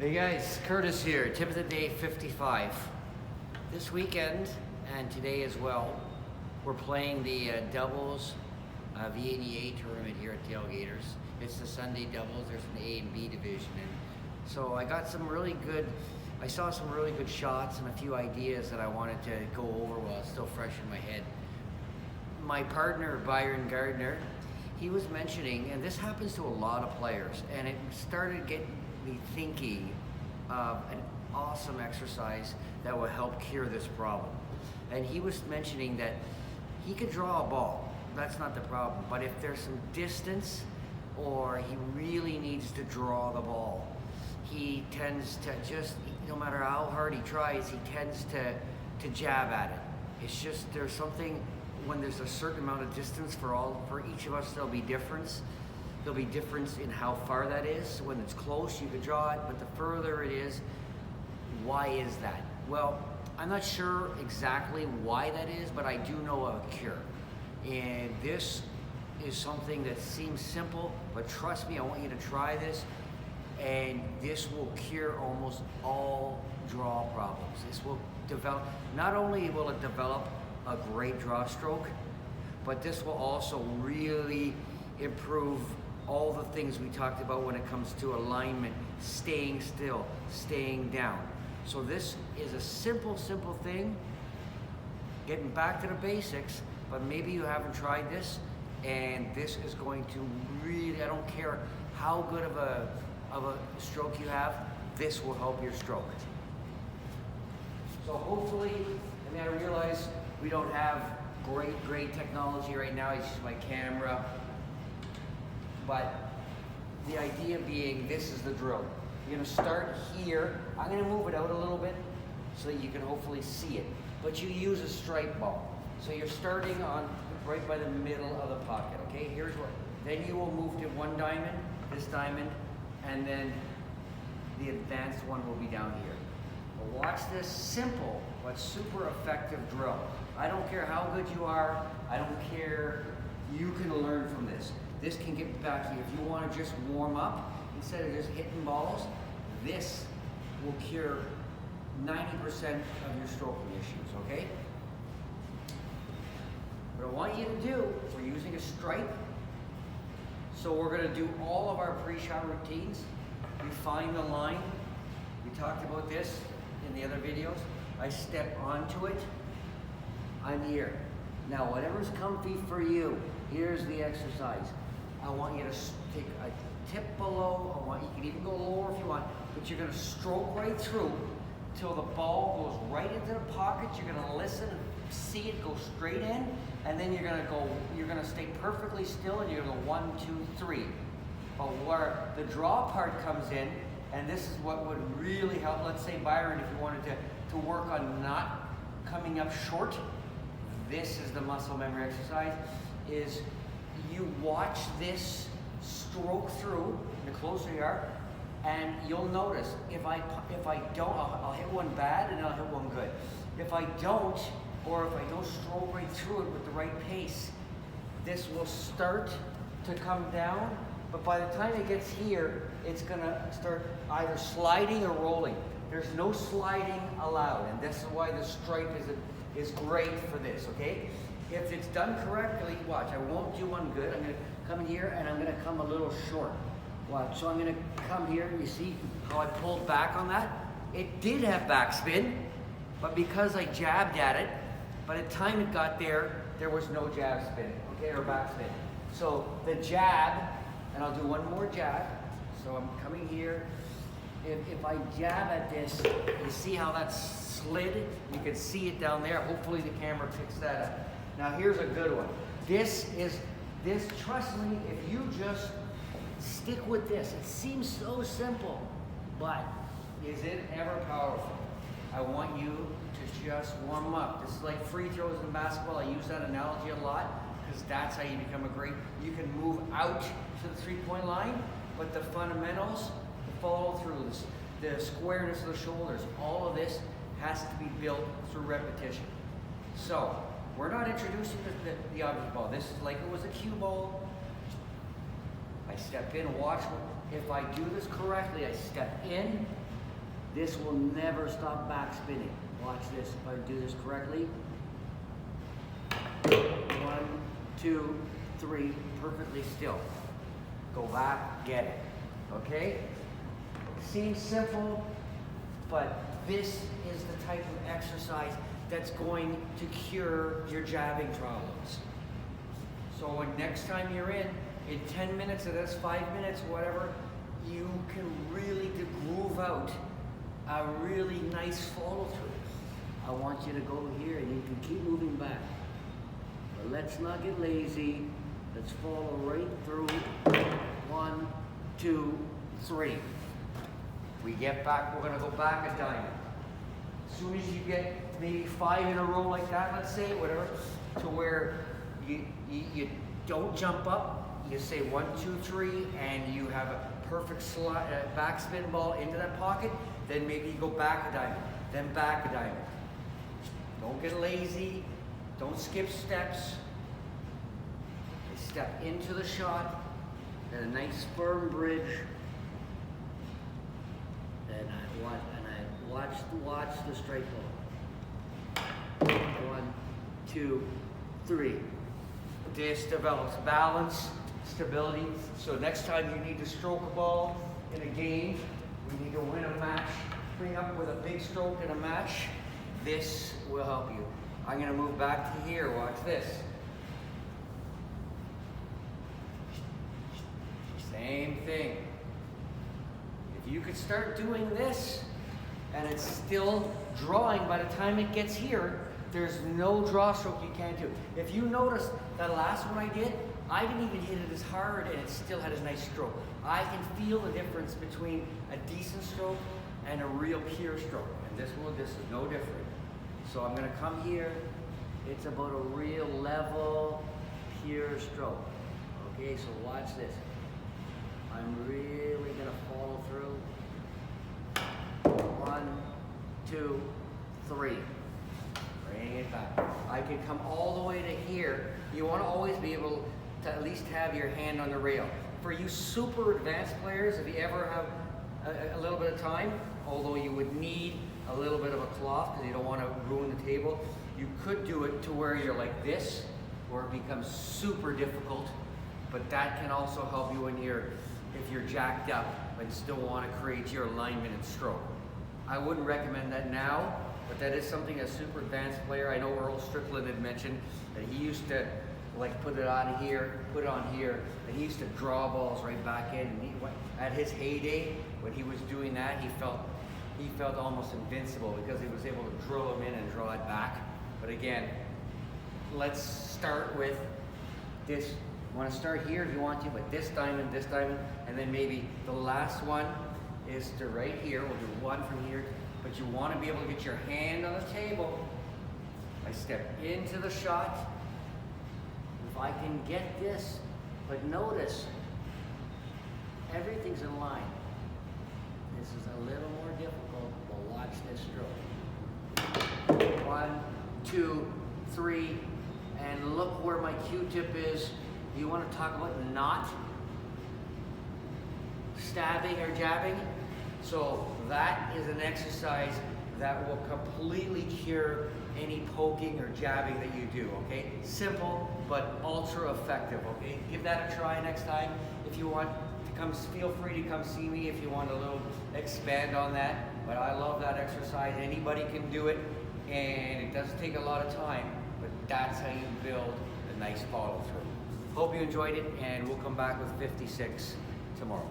Hey guys, Curtis here, tip of the day 55. This weekend, and today as well, we're playing the doubles V88 tournament here at Tailgaters. It's the Sunday doubles, there's an A and B division. And so I saw some really good shots and a few ideas that I wanted to go over while it's still fresh in my head. My partner, Byron Gardner, he was mentioning, and this happens to a lot of players, and it started getting me thinking of an awesome exercise that will help cure this problem. And he was mentioning that he could draw a ball, that's not the problem, but if there's some distance or he really needs to draw the ball, he tends to just, no matter how hard he tries, he tends to jab at it. It's just, there's something, when there's a certain amount of distance for each of us, there'll be difference. There'll be difference in how far that is. When it's close, you could draw it, but the further it is, why is that? Well, I'm not sure exactly why that is, but I do know of a cure. And this is something that seems simple, but trust me, I want you to try this, and this will cure almost all draw problems. This will develop, not only will it develop a great draw stroke, but this will also really improve all the things we talked about when it comes to alignment, staying still, staying down. So this is a simple thing, getting back to the basics, but maybe you haven't tried this, and this is going to really, I don't care how good of a stroke you have, this will help your stroke. So hopefully, I mean, I realize we don't have great technology right now, it's just my camera. But the idea being, this is the drill. You're gonna start here. I'm gonna move it out a little bit so that you can hopefully see it. But you use a strike ball. So you're starting on right by the middle of the pocket, okay? Here's what, then you will move to one diamond, this diamond, and then the advanced one will be down here. But watch this simple but super effective drill. I don't care how good you are, I don't care, you can learn from this. This can get back to you. If you want to just warm up, instead of just hitting balls, this will cure 90% of your stroking issues, okay? What I want you to do, we're using a stripe, so we're going to do all of our pre-shot routines. We find the line. We talked about this in the other videos. I step onto it. I'm here. Now, whatever's comfy for you, here's the exercise. I want you to take a tip below, you can even go lower if you want, but you're gonna stroke right through till the ball goes right into the pocket. You're gonna listen, see it go straight in, and then you're gonna stay perfectly still, and you're gonna go 1, 2, 3. But where the draw part comes in, and this is what would really help, let's say Byron, if you wanted to work on not coming up short, this is the muscle memory exercise, is you watch this stroke through, the closer you are, and you'll notice, if I don't, I'll hit one bad and I'll hit one good. If I don't, or if I don't stroke right through it with the right pace, this will start to come down, but by the time it gets here, it's gonna start either sliding or rolling. There's no sliding allowed, and this is why the stripe is great for this, okay? If it's done correctly, watch, I won't do one good. I'm gonna come in here and I'm gonna come a little short. Watch, so I'm gonna come here, you see how I pulled back on that? It did have backspin, but because I jabbed at it, by the time it got there, there was no jab spin, okay, or backspin. So the jab, and I'll do one more jab. So I'm coming here. If I jab at this, you see how that's slid? You can see it down there. Hopefully the camera picks that up. Now here's a good one. This, trust me, if you just stick with this, it seems so simple, but is it ever powerful? I want you to just warm up. This is like free throws in basketball. I use that analogy a lot because that's how you become a great, you can move out to the three-point line, but the fundamentals, the follow through, the squareness of the shoulders, all of this has to be built through repetition. So, we're not introducing the object ball. This is like it was a cue ball. I step in, watch. If I do this correctly, I step in, This will never stop back spinning. Watch this, if I do this correctly. 1, 2, 3, perfectly still. Go back, get it, okay? Seems simple, but this is the type of exercise that's going to cure your jabbing problems. So when next time you're in 10 minutes of this, 5 minutes, whatever, you can really groove out a really nice follow through. I want you to go here and you can keep moving back. But let's not get lazy. Let's follow right through. 1, 2, 3. We get back, we're gonna go back a diamond. As soon as you get maybe 5 in a row like that, let's say, whatever, to where you don't jump up, you say 1, 2, 3, and you have a perfect backspin ball into that pocket, then maybe you go back a diamond, then back a diamond. Don't get lazy, don't skip steps. Step into the shot, and a nice firm bridge. And I watch the straight ball. 1, 2, 3. This develops balance, stability. So next time you need to stroke a ball in a game, we need to win a match, bring up with a big stroke in a match, this will help you. I'm gonna move back to here, watch this. Same thing. If you could start doing this and it's still drawing by the time it gets here, there's no draw stroke you can't do. If you notice that last one I did, I didn't even hit it as hard and it still had a nice stroke. I can feel the difference between a decent stroke and a real pure stroke. And this is no different. So I'm gonna come here. It's about a real level, pure stroke. Okay, so watch this. I'm really gonna follow through. 1, 2, 3. Bring it back. I can come all the way to here. You wanna always be able to at least have your hand on the rail. For you super advanced players, if you ever have a little bit of time, although you would need a little bit of a cloth because you don't wanna ruin the table, you could do it to where you're like this, where it becomes super difficult, but that can also help you when if you're jacked up and still want to create your alignment and stroke. I wouldn't recommend that now, but that is something a super advanced player, I know Earl Strickland had mentioned that he used to like put it on here, put it on here, and he used to draw balls right back in. And at his heyday, when he was doing that, he felt almost invincible because he was able to drill them in and draw it back. But again, let's start with this. You want to start here if you want to, but this diamond, and then maybe the last one is to right here. We'll do one from here, but you want to be able to get your hand on the table. I step into the shot. If I can get this, but notice, everything's in line. This is a little more difficult, but watch this stroke. 1, 2, 3, and look where my Q-tip is. You want to talk about not stabbing or jabbing? So that is an exercise that will completely cure any poking or jabbing that you do, okay? Simple, but ultra effective, okay? Give that a try next time. If you want to come, feel free to come see me if you want a little expand on that. But I love that exercise. Anybody can do it, and it does take a lot of time, but that's how you build a nice follow through. Hope you enjoyed it, and we'll come back with 56 tomorrow.